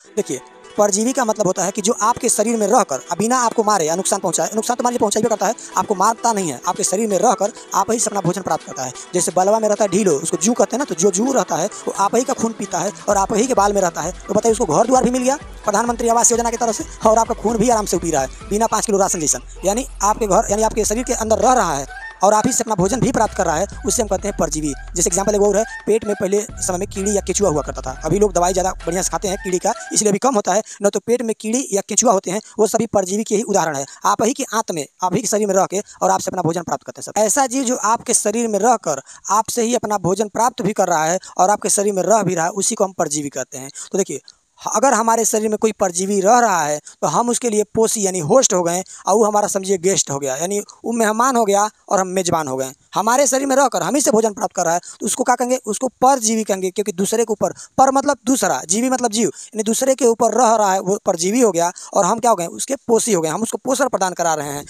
देखिए, परजीवी का मतलब होता है कि जो आपके शरीर में रहकर बिना आपको मारे या नुकसान पहुँचाए, नुकसान तो मान लीजिए पहुँचाइए करता है, आपको मारता नहीं है, आपके शरीर में रहकर आप ही से अपना भोजन प्राप्त करता है। जैसे बलवा में रहता है ढीलो, उसको जूँ कहते हैं ना, तो जो जूँ रहता है वो आप ही का खून पीता है और आप ही के बाल में रहता है। तो बताइए, उसको घर-द्वार भी मिल गया प्रधानमंत्री आवास योजना की तरफ से और आपका खून भी आराम से पी रहा है, बिना 5 किलो राशन जैसन। यानी आपके घर यानी आपके शरीर के अंदर रह रहा है और आप ही से अपना भोजन भी प्राप्त कर रहा है, उससे हम कहते हैं परजीवी। जैसे एग्जाम्पल एक और है, पेट में पहले समय में कीड़ी या केंचुआ हुआ करता था। अभी लोग दवाई ज़्यादा बढ़िया से खाते हैं कीड़ी का, इसलिए अभी कम होता है। न तो पेट में कीड़ी या केंचुआ होते हैं, वो सभी परजीवी के ही उदाहरण है। आप ही की आंत में, आप ही के शरीर में रह के और आपसे अपना भोजन प्राप्त करते हैं। सब ऐसा जीव जो आपके शरीर में रहकर आपसे ही अपना भोजन प्राप्त भी कर रहा है और आपके शरीर में रह भी रहा है, उसी को हम परजीवी कहते हैं। तो देखिए, अगर हमारे शरीर में कोई परजीवी रह रहा है तो हम उसके लिए पोषी यानी होस्ट हो गए और वो हमारा समझिए गेस्ट हो गया, यानी वो मेहमान हो गया और हम मेजबान हो गए। हमारे शरीर में रहकर हम ही से भोजन प्राप्त कर रहा है, तो उसको क्या कहेंगे? उसको परजीवी कहेंगे, क्योंकि दूसरे के ऊपर, पर मतलब दूसरा, जीवी मतलब जीव, यानी दूसरे के ऊपर रह रहा है, वो परजीवी हो गया और हम क्या हो गए? उसके पोषी हो गए, हम उसको पोषण प्रदान करा रहे हैं।